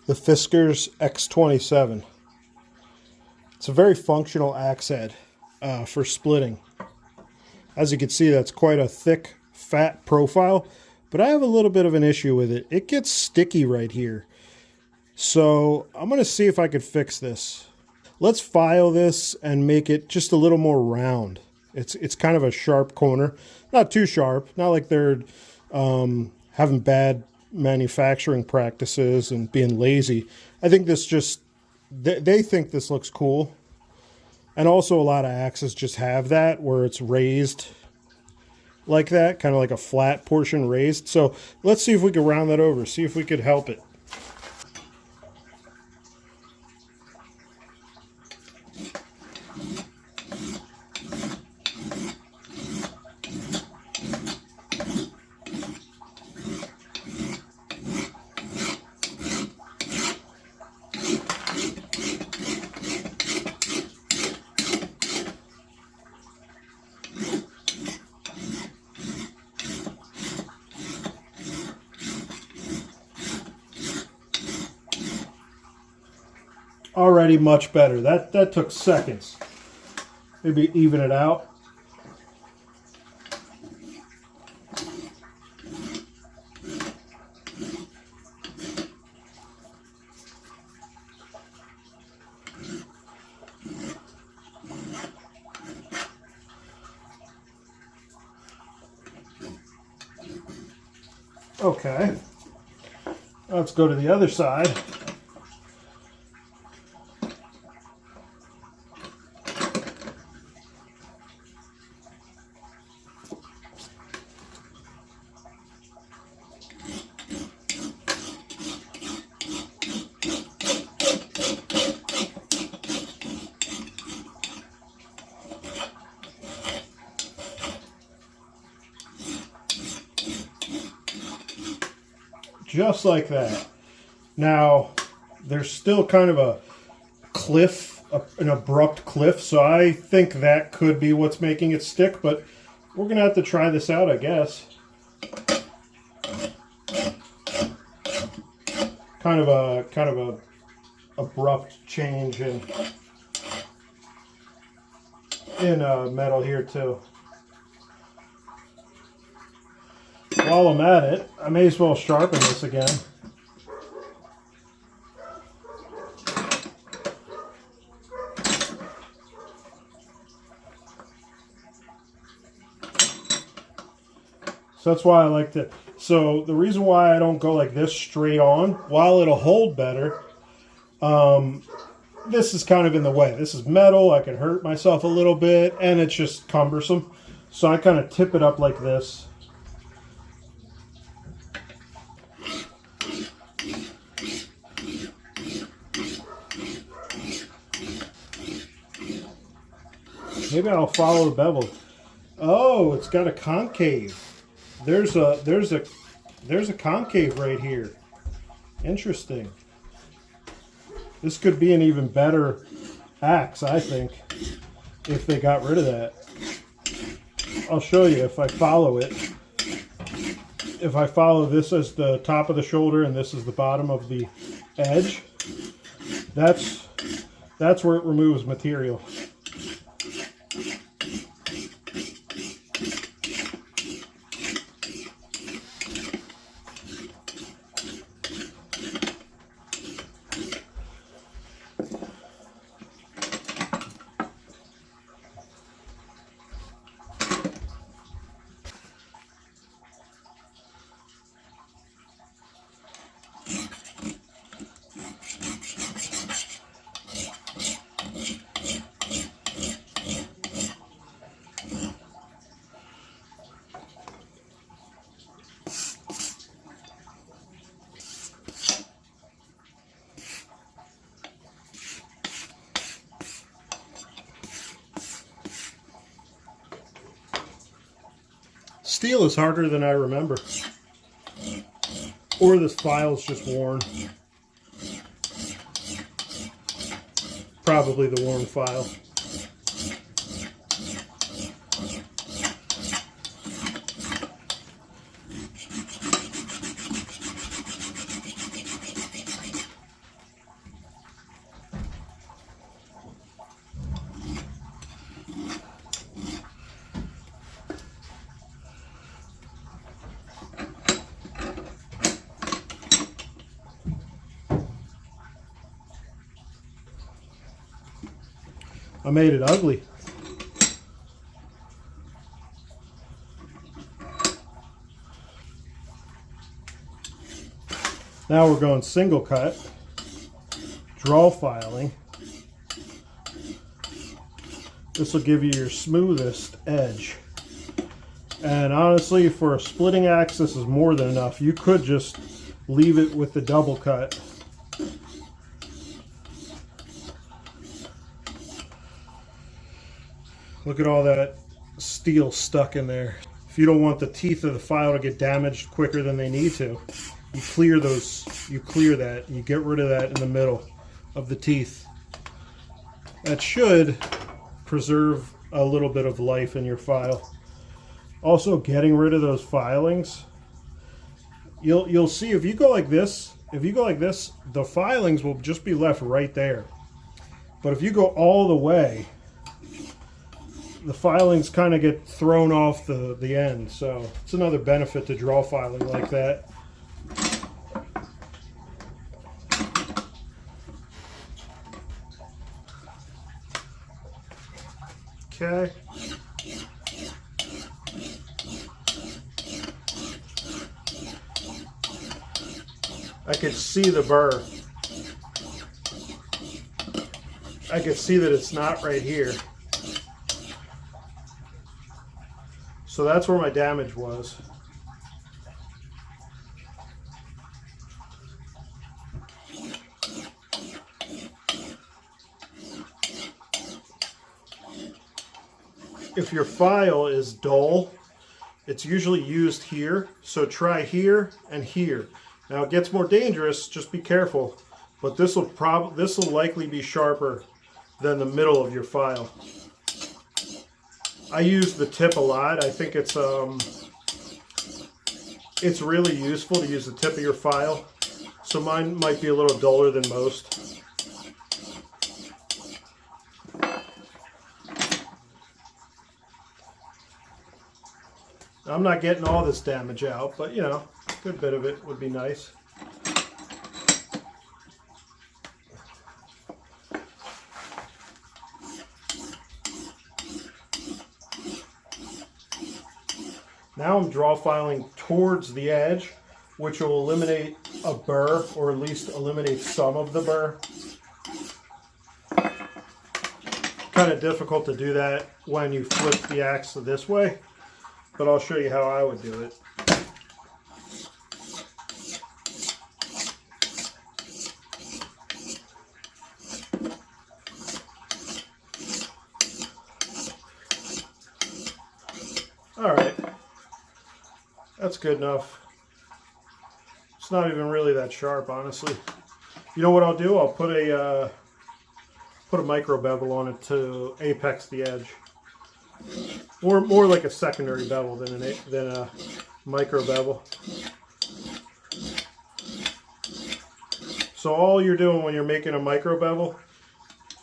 the Fiskars X27. It's a very functional axe head for splitting. As you can see, that's quite a thick, fat profile, but I have a little bit of an issue with it. It gets sticky right here. So I'm going to see if I could fix this. Let's file this and make it just a little more round. It's kind of a sharp corner. Not too sharp, not like they're having bad manufacturing practices and being lazy. I think this just, they think this looks cool. And also a lot of axes just have that where it's raised like that, kind of like a flat portion raised. So let's see if we can round that over, see if we could help it. Already much better. That took seconds. Maybe even it out. Okay. Let's go to the other side. Just like that. Now, there's still kind of a cliff, an abrupt cliff, so I think that could be what's making it stick, but we're going to have to try this out, I guess. Kind of a abrupt change in metal here too. While I'm at it, I may as well sharpen this again. So that's why I like to, so the reason why I don't go like this straight on, while it'll hold better, this is kind of in the way. This is metal, I can hurt myself a little bit, and it's just cumbersome. So I kind of tip it up like this. Maybe I'll follow the bevel. Oh, it's got a concave. There's a concave right here. Interesting. This could be an even better axe, I think, if they got rid of that. I'll show you if I follow it. If I follow this as the top of the shoulder and this is the bottom of the edge, that's where it removes material. Steel is harder than I remember. Or this file's just worn. Probably the worn file. I made it ugly. Now we're going single cut, draw filing. This will give you your smoothest edge. And honestly, for a splitting axe, this is more than enough. You could just leave it with the double cut. Look at all that steel stuck in there. If you don't want the teeth of the file to get damaged quicker than they need to, you clear that, you get rid of that in the middle of the teeth. That should preserve a little bit of life in your file. Also, getting rid of those filings, you'll see if you go like this, the filings will just be left right there. But if you go all the way, the filings kind of get thrown off the end. So it's another benefit to draw filing like that. Okay. I could see the burr. I could see that it's not right here. So that's where my damage was. If your file is dull, it's usually used here. So try here and here. Now it gets more dangerous, just be careful. But this will likely be sharper than the middle of your file. I use the tip a lot. I think it's really useful to use the tip of your file. So mine might be a little duller than most. I'm not getting all this damage out, but you know, a good bit of it would be nice. Now I'm draw filing towards the edge, which will eliminate a burr, or at least eliminate some of the burr. Kind of difficult to do that when you flip the axe this way, but I'll show you how I would do it. All right. That's good enough. It's not even really that sharp, honestly. You know what I'll do? I'll put a micro bevel on it to apex the edge, or more like a secondary bevel than a micro bevel. So all you're doing when you're making a micro bevel,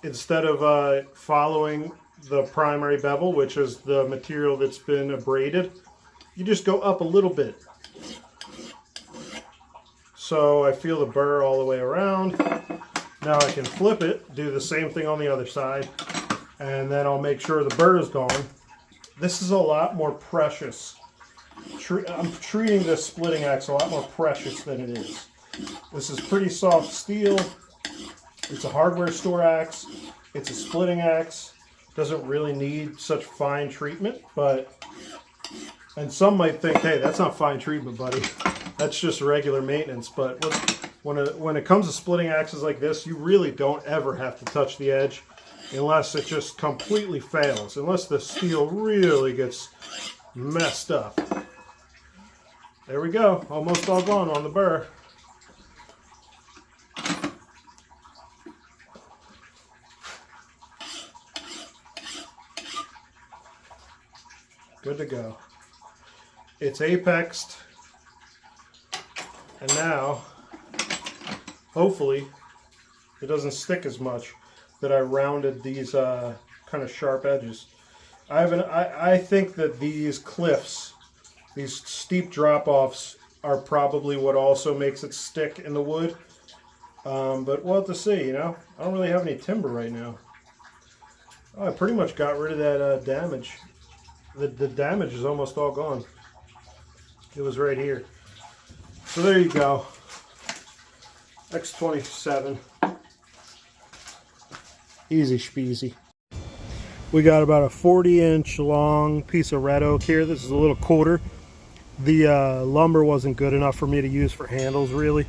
instead of following the primary bevel, which is the material that's been abraded, you just go up a little bit. So I feel the burr all the way around. Now I can flip it, do the same thing on the other side, and then I'll make sure the burr is gone. This is a lot more precious. I'm treating this splitting axe a lot more precious than it is. This is pretty soft steel. It's a hardware store axe. It's a splitting axe. Doesn't really need such fine treatment, and some might think, hey, that's not fine treatment, buddy. That's just regular maintenance. But when it comes to splitting axes like this, you really don't ever have to touch the edge unless it just completely fails, unless the steel really gets messed up. There we go, almost all gone on the burr. Good to go. It's apexed, and now hopefully it doesn't stick as much that I rounded these kind of sharp edges. I think that these cliffs, these steep drop-offs, are probably what also makes it stick in the wood. But we'll have to see, you know. I don't really have any timber right now. Oh, I pretty much got rid of that damage. The damage is almost all gone. It was right here. So there you go. X27. Easy speasy. We got about a 40-inch long piece of red oak here. This is a little quarter. The lumber wasn't good enough for me to use for handles, really.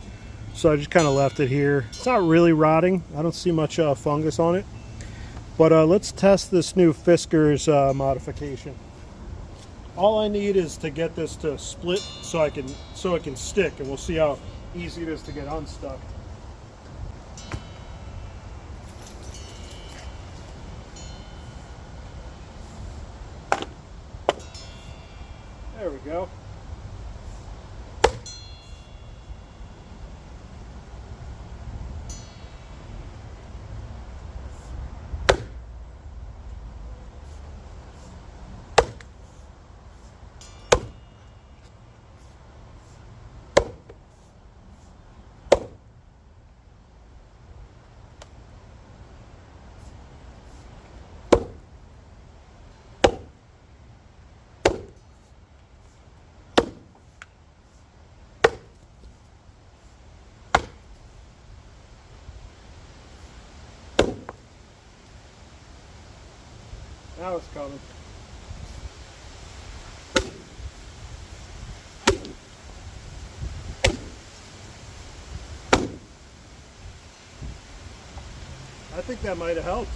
So I just kind of left it here. It's not really rotting. I don't see much fungus on it. But let's test this new Fiskars modification. All I need is to get this to split so it can stick, and we'll see how easy it is to get unstuck. There we go. Now it's coming. I think that might have helped.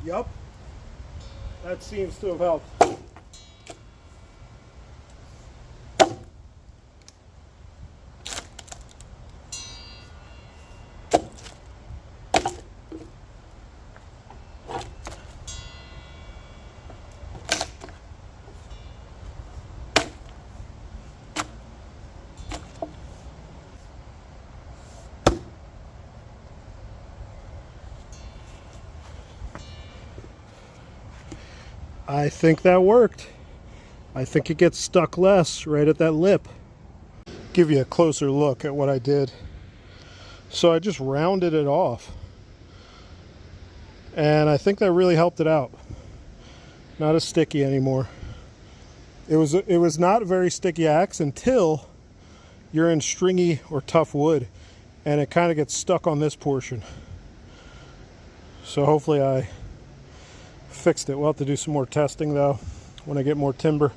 Yup. That seems to have helped. I think that worked. I think it gets stuck less right at that lip. Give you a closer look at what I did. So I just rounded it off. And I think that really helped it out. Not as sticky anymore. It was not a very sticky axe until you're in stringy or tough wood and it kind of gets stuck on this portion. So hopefully I fixed it. We'll have to do some more testing though when I get more timber.